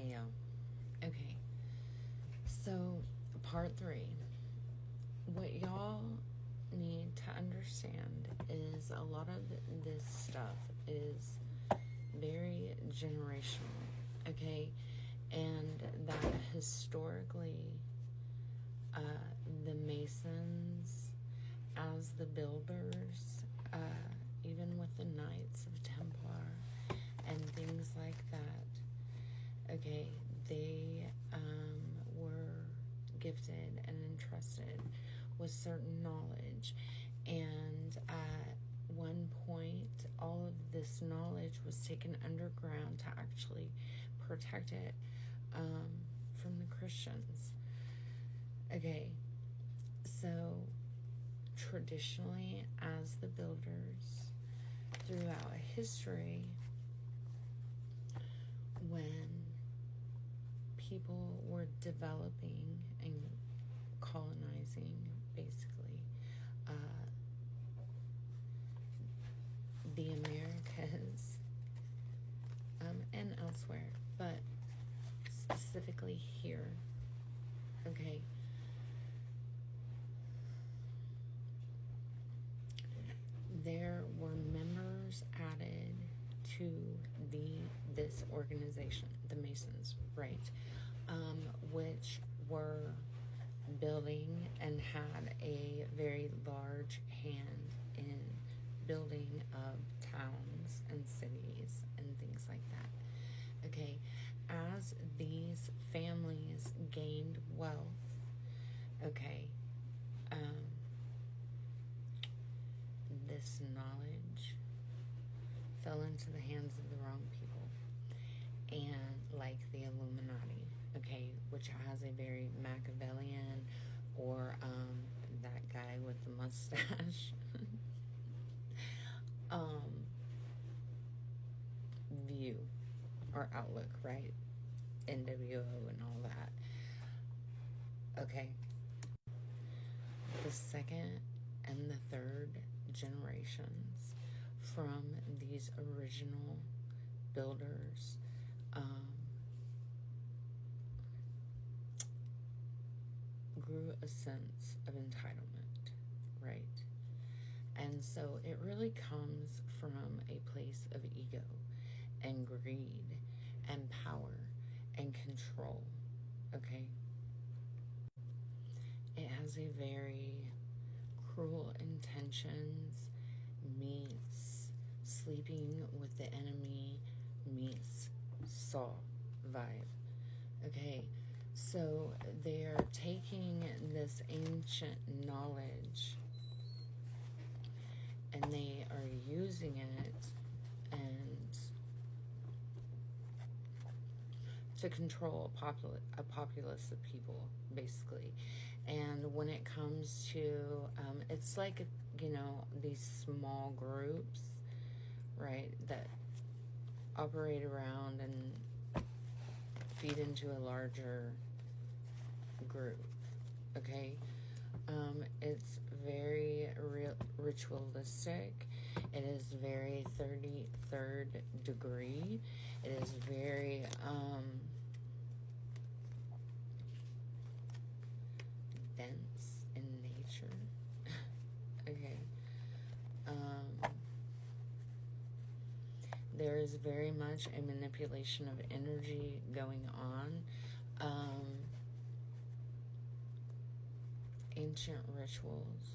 Yeah. Okay. So, part 3. What y'all need to understand is a lot of this stuff is very generational, okay? And that historically, the Masons, as the builders, even with the Knights of Templar and things like that, okay, they were gifted and entrusted with certain knowledge. And at one point, all of this knowledge was taken underground to actually protect it from the Christians. Okay, so traditionally, as the builders throughout history, when people were developing and colonizing, basically, the Americas and elsewhere, but specifically here, okay, there were members added to this organization, the Masons, right, which were building and had a very large hand in building of towns and cities and things like that. Okay, as these families gained wealth, okay, this knowledge fell into the hands of the wrong people, and like the Illuminati, okay, which has a very Machiavellian, or that guy with the mustache view or outlook, right? NWO and all that. Okay, the second and the third generations from these original builders grew a sense of entitlement, right? And so it really comes from a place of ego and greed and power and control, okay? It has a very cruel intentions meets sleeping with the enemy meets Saw vibe, okay? So they're taking this ancient knowledge and they are using it and to control a populace of people, basically. And when it comes to it's like, you know, these small groups, right, that operate around and feed into a larger group, okay? It's very ritualistic. It is very 33rd degree. It is very dense in nature. Okay. There is very much a manipulation of energy going on. Ancient rituals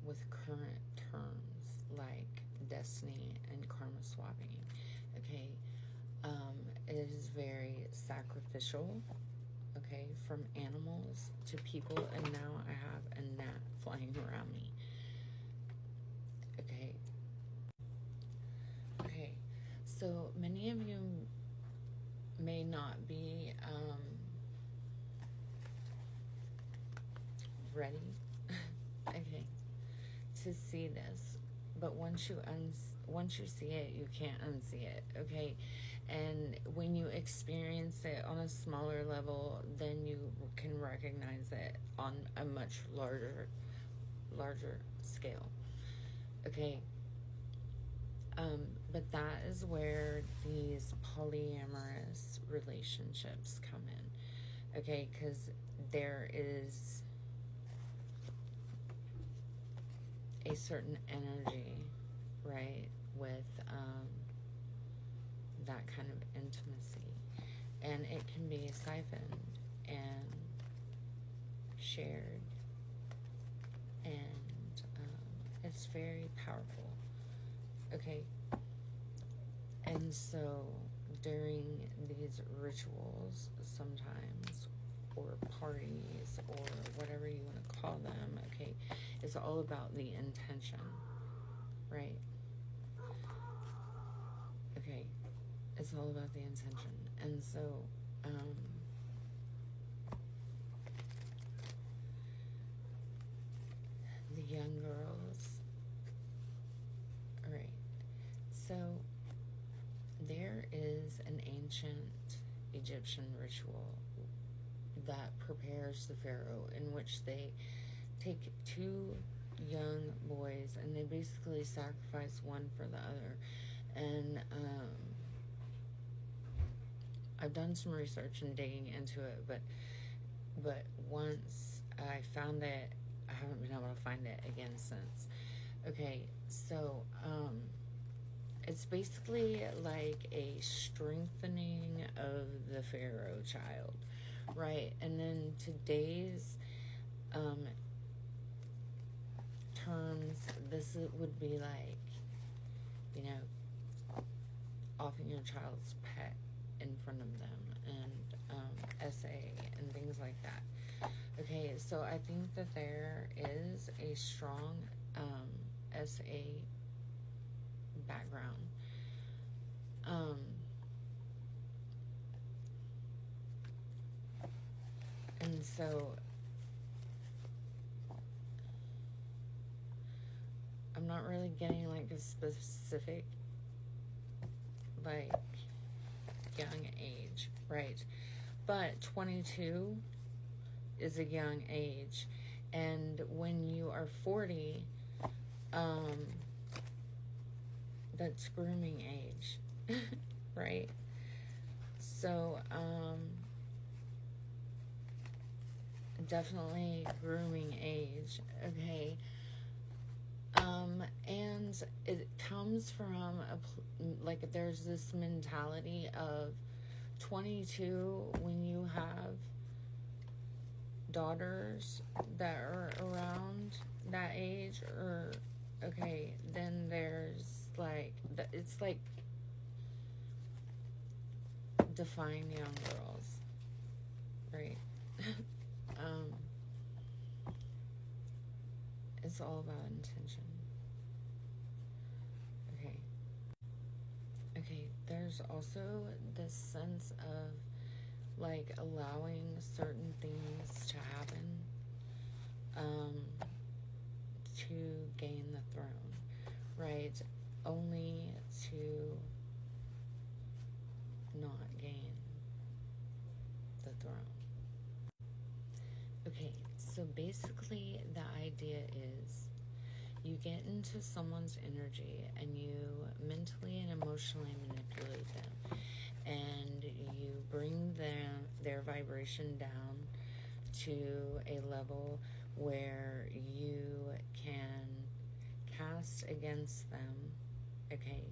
with current terms like destiny and karma swapping. Okay. It is very sacrificial, okay, from animals to people, and now I have a gnat flying around me. Okay. Okay, so many of you may not be ready, okay, to see this, but once you see it, you can't unsee it, okay? And when you experience it on a smaller level, then you can recognize it on a much larger scale, okay? But that is where these polyamorous relationships come in, okay? Because there is a certain energy, right, with that kind of intimacy, and it can be siphoned and shared, and it's very powerful, okay? And so during these rituals, sometimes, or parties, or whatever you want to call them, okay, it's all about the intention, right? Okay, it's all about the intention. And so, the young girls, right? So, there is an ancient Egyptian ritual that prepares the pharaoh, in which they take two young boys and they basically sacrifice one for the other. And I've done some research and digging into it, but once I found it, I haven't been able to find it again since. Okay, so it's basically like a strengthening of the pharaoh child, right? And then today's terms, this would be like, you know, offering your child's pet in front of them, and SA and things like that. Okay, so I think that there is a strong SA background. And so I'm not really getting like a specific, like, young age, right? But 22 is a young age, and when you are 40, that's grooming age, right? So definitely grooming age, okay? And it comes from like, there's this mentality of 22, when you have daughters that are around that age, or okay, then there's like, it's like define young girls, right? It's all about intention. Okay, there's also this sense of like allowing certain things to happen to gain the throne, right? Only to not gain the throne. Okay, so basically the idea is you get into someone's energy and you mentally and emotionally manipulate them, and you bring their vibration down to a level where you can cast against them, okay,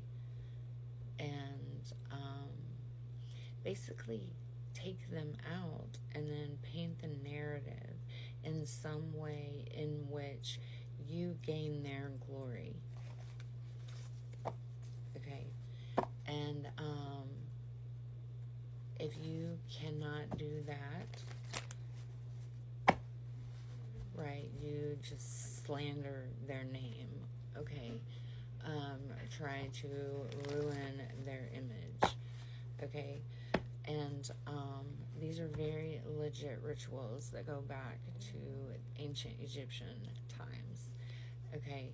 and basically take them out and then paint the narrative in some way in which you gain their glory, okay? And if you cannot do that, right, you just slander their name, okay? Try to ruin their image, okay? And these are very legit rituals that go back to ancient Egyptian times, okay?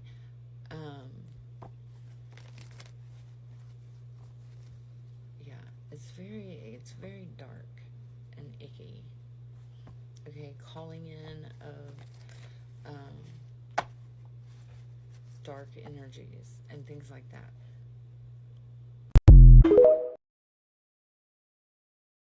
Yeah, it's very dark and icky, okay? Calling in of dark energies and things like that.